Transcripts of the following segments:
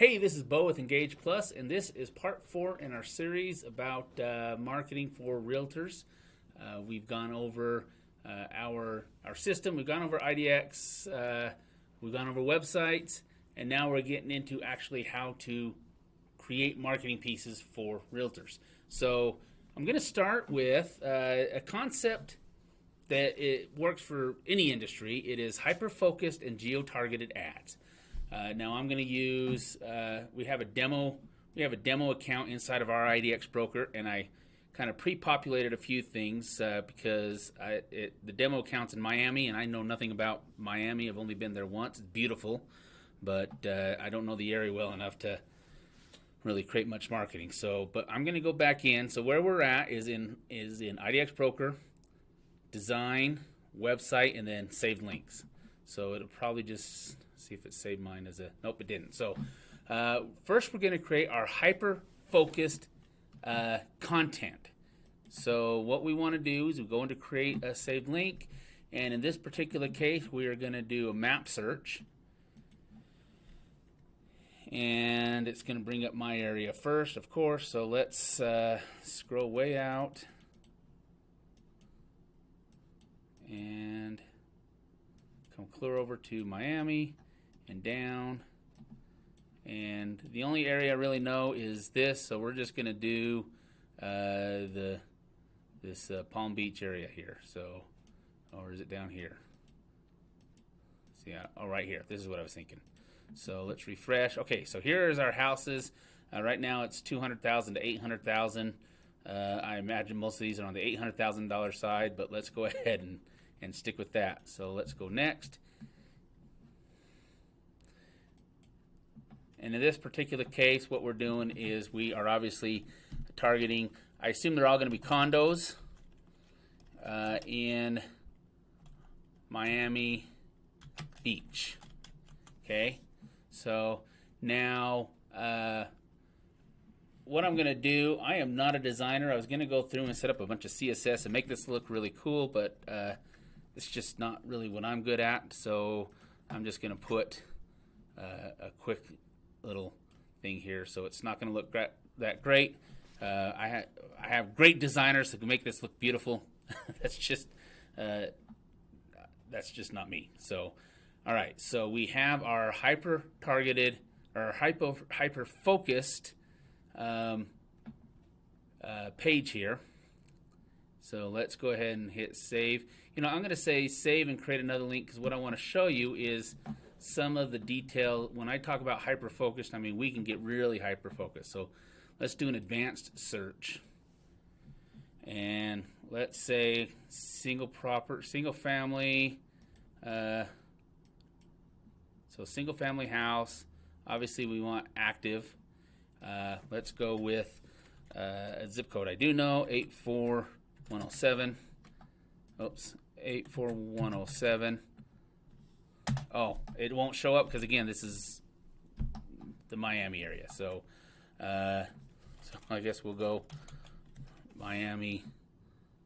Hey, this is Bo with Engage Plus, and this is part 4 in our series about marketing for realtors. We've gone over our system, we've gone over IDX, we've gone over websites, and now we're getting into actually how to create marketing pieces for realtors. So I'm going to start with a concept that it works for any industry. It is hyper-focused and geo-targeted ads. Now I'm going to use, we have a demo account inside of our IDX broker, and I kind of pre-populated a few things because the demo account's in Miami, and I know nothing about Miami. I've only been there once. It's beautiful, but I don't know the area well enough to really create much marketing. So, but I'm going to go back in. So where we're at is in IDX broker, design, website, and then saved links. So it'll probably just see if it saved mine as a, nope, it didn't. So first we're going to create our hyper-focused content. So what we want to do is we go into create a saved link, and in this particular case we are going to do a map search, and it's going to bring up my area first, of course. So let's scroll way out and come clear over to Miami and down, and the only area I really know is this, so we're just going to do this Palm Beach area here. So, or is it down here? See, oh, right here. This is what I was thinking. So let's refresh. Okay, so here's our houses. Right now it's $200,000 to $800,000. I imagine most of these are on the $800,000 side, but let's go ahead and stick with that. So let's go next. And in this particular case, what we're doing is we are obviously targeting, I assume they're all going to be condos in Miami Beach. Okay, so now what I'm going to do, I am not a designer. I was going to go through and set up a bunch of CSS and make this look really cool, but it's just not really what I'm good at. So I'm just going to put a quick little thing here, so it's not going to look that great. I have great designers that can make this look beautiful. that's just not me. So, all right. So we have our hyper-targeted or hyper-focused page here. So let's go ahead and hit save. You know, I'm going to say save and create another link because what I want to show you is some of the detail. When I talk about hyper-focused, I mean we can get really hyper-focused. So let's do an advanced search, and let's say single family. So single family house. Obviously we want active. Let's go with a zip code I do know, 84107. Oops, 84107. Oh, it won't show up because again this is the Miami area. So I guess we'll go Miami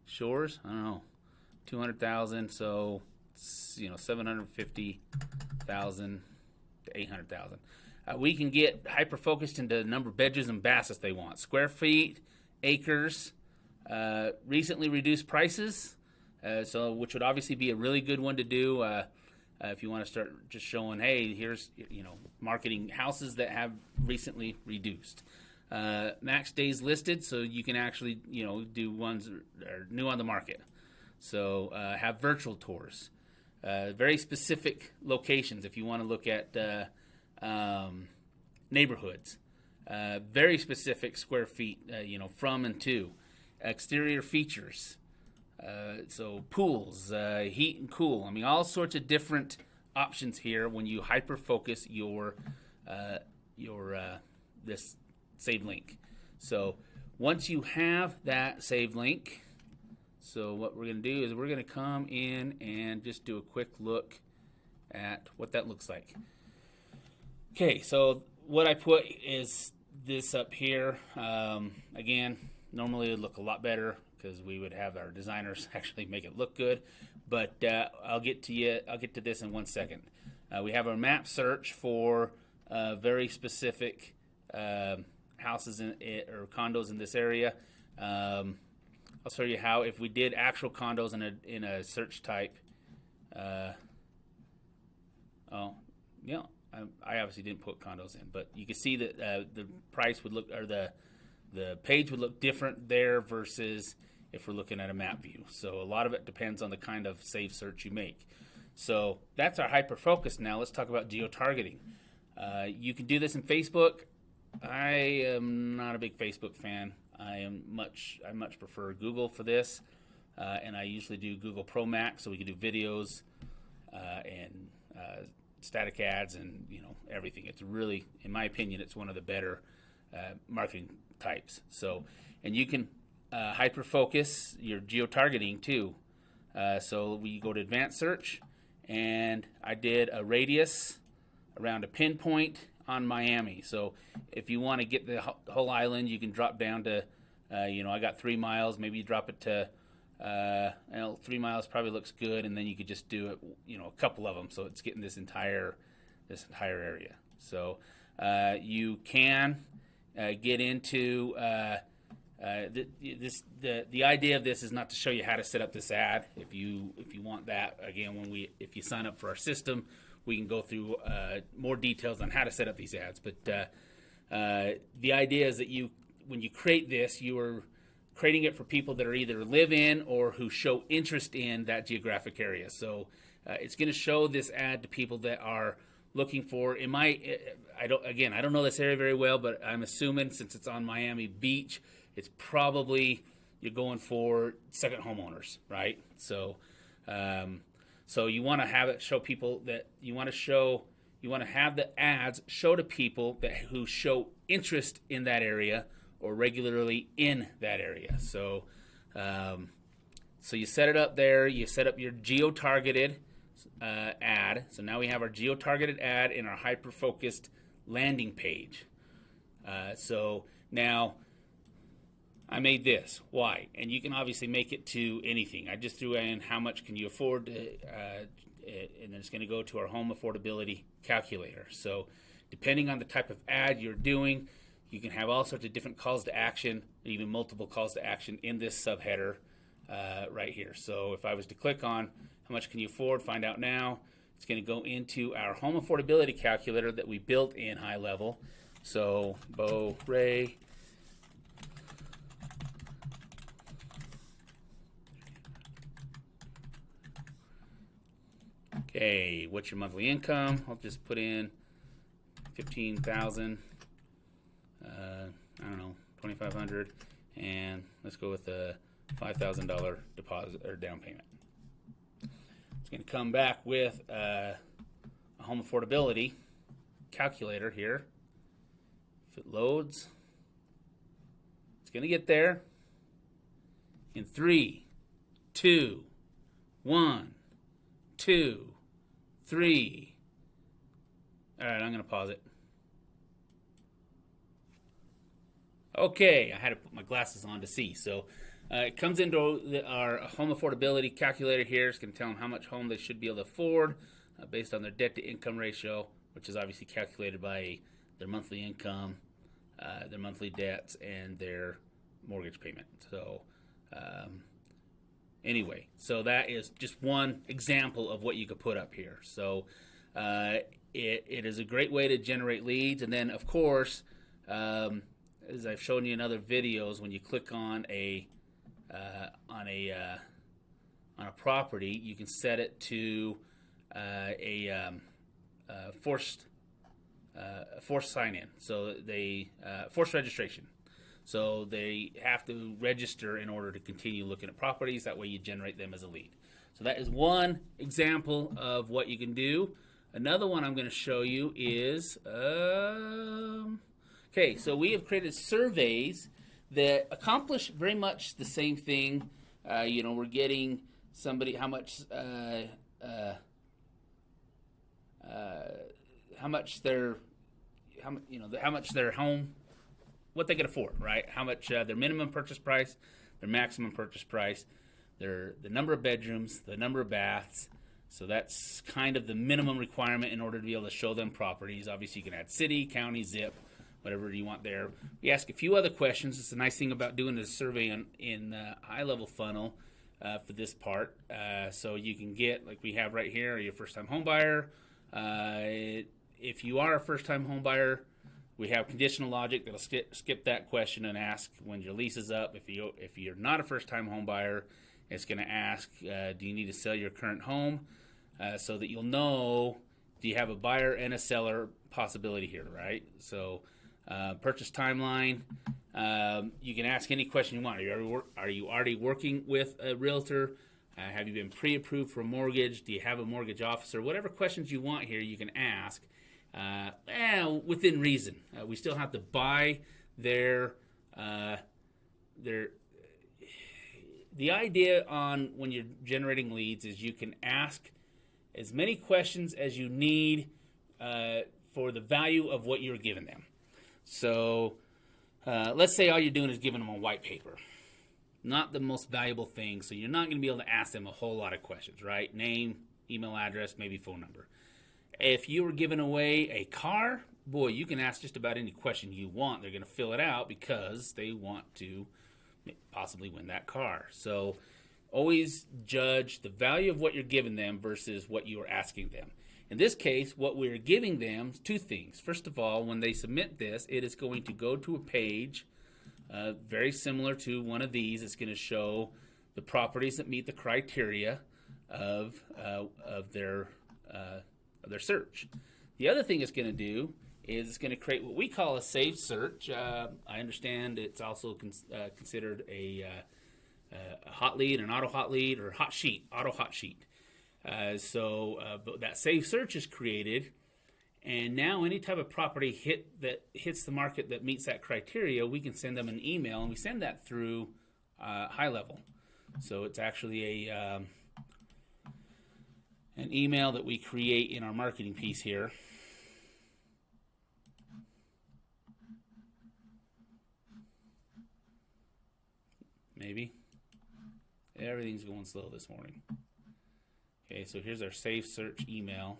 Shores. I don't know, 200,000. So you know, 750,000 to 800,000. We can get hyper focused into the number of bedrooms and baths that they want, square feet, acres, recently reduced prices. So which would obviously be a really good one to do. If you want to start just showing, hey, here's, you know, marketing houses that have recently reduced. Max days listed, so you can actually, you know, do ones that are new on the market. So have virtual tours. Very specific locations if you want to look at neighborhoods. Very specific square feet, you know, from and to. Exterior features. So pools, heat and cool. I mean, all sorts of different options here when you hyper focus your this saved link. So once you have that saved link, so what we're going to do is we're going to come in and just do a quick look at what that looks like. Okay, so what I put is this up here. Again, normally it would look a lot better because we would have our designers actually make it look good, but I'll get to this in 1 second. We have our map search for very specific houses or condos in this area. I'll show you how if we did actual condos in a search type. I obviously didn't put condos in, but you can see that the price would look, or the page would look different there versus if we're looking at a map view. So a lot of it depends on the kind of save search you make. So that's our hyper focus. Now let's talk about geo-targeting. You can do this in Facebook. I am not a big Facebook fan. I much prefer Google for this, and I usually do Google Pro Max, so we can do videos and static ads and everything. It's really, in my opinion, it's one of the better marketing types. So, and you can hyper focus your geo-targeting too. So we go to advanced search, and I did a radius around a pinpoint on Miami. So if you want to get the whole island, you can drop down to, I got 3 miles. Maybe you drop it to, 3 miles probably looks good, and then you could just do it, a couple of them. So it's getting this entire area. So you can get into the idea of this is not to show you how to set up this ad. If you want that, again, if you sign up for our system, we can go through more details on how to set up these ads. But the idea is that when you create this, you are creating it for people that are either live in or who show interest in that geographic area. So it's going to show this ad to people that are looking for. I don't know this area very well, but I'm assuming since it's on Miami Beach, it's probably you're going for second homeowners, right? So. So you want to have it show people that you want to have the ads show to people who show interest in that area or regularly in that area. So, so you set it up there. You set up your geo-targeted ad. So now we have our geo-targeted ad in our hyper-focused landing page. So now I made this. Why? And you can obviously make it to anything. I just threw in how much can you afford, and then it's going to go to our home affordability calculator. So depending on the type of ad you're doing, you can have all sorts of different calls to action, even multiple calls to action in this subheader right here. So if I was to click on how much can you afford, find out now, it's going to go into our home affordability calculator that we built in HighLevel. So Bo Ray. Okay, what's your monthly income? I'll just put in 15,000. I don't know, 2,500, and let's go with a $5,000 deposit or down payment. It's going to come back with a home affordability calculator here. If it loads, it's going to get there in 3, 2, 1, 2, 3. All right, I'm going to pause it. Okay, I had to put my glasses on to see. So it comes into our home affordability calculator here. It's going to tell them how much home they should be able to afford based on their debt to income ratio, which is obviously calculated by their monthly income, their monthly debts, and their mortgage payment. So anyway, so that is just one example of what you could put up here. So it is a great way to generate leads. And then, of course, as I've shown you in other videos, when you click on a property, you can set it to forced sign-in. So forced registration. So they have to register in order to continue looking at properties. That way you generate them as a lead. So that is one example of what you can do. Another one I'm going to show you is, okay, so we have created surveys that accomplish very much the same thing. We're getting somebody how much their home, what they can afford, right? How much their minimum purchase price, their maximum purchase price, the number of bedrooms, the number of baths. So that's kind of the minimum requirement in order to be able to show them properties. Obviously, you can add city, county, zip, whatever you want there. We ask a few other questions. It's a nice thing about doing this survey in the HighLevel funnel for this part. So you can get, like we have right here, are you a first-time home buyer? If you are a first-time home buyer, we have conditional logic that'll skip that question and ask when your lease is up. If you're not a first-time home buyer, it's going to ask, do you need to sell your current home? So that you'll know, do you have a buyer and a seller possibility here, right? So purchase timeline, you can ask any question you want. Are you already working with a realtor? Have you been pre-approved for a mortgage? Do you have a mortgage officer? Whatever questions you want here, you can ask within reason. We still have to buy their the idea on when you're generating leads is you can ask as many questions as you need for the value of what you're giving them. So let's say all you're doing is giving them a white paper. Not the most valuable thing, so you're not going to be able to ask them a whole lot of questions, right? Name, email address, maybe phone number. If you were giving away a car, boy, you can ask just about any question you want. They're going to fill it out because they want to possibly win that car. So always judge the value of what you're giving them versus what you are asking them. In this case, what we're giving them is two things. First of all, when they submit this, it is going to go to a page very similar to one of these. It's going to show the properties that meet the criteria of their search. The other thing it's going to do is it's going to create what we call a saved search. I understand it's also considered a hot lead, an auto hot lead, or hot sheet, auto hot sheet. But that saved search is created, and now any type of property that hits the market that meets that criteria, we can send them an email, and we send that through HighLevel. So it's actually an email that we create in our marketing piece here. Maybe. Everything's going slow this morning. Okay, so here's our safe search email.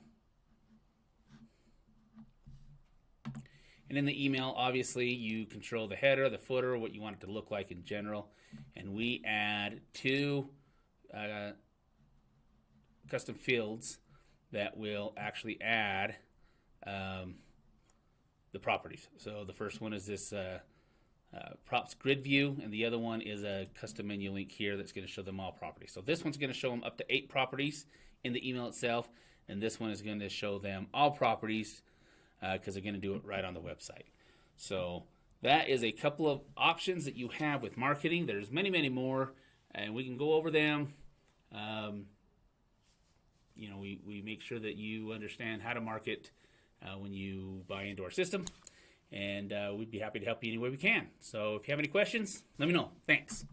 And in the email, obviously, you control the header, the footer, what you want it to look like in general. And we add two custom fields that will actually add the properties. So the first one is this props grid view, and the other one is a custom menu link here that's going to show them all properties. So this one's going to show them up to 8 properties in the email itself, and this one is going to show them all properties because they're going to do it right on the website. So that is a couple of options that you have with marketing. There's many, many more, and we can go over them. We make sure that you understand how to market when you buy into our system. And we'd be happy to help you any way we can. So if you have any questions, let me know. Thanks.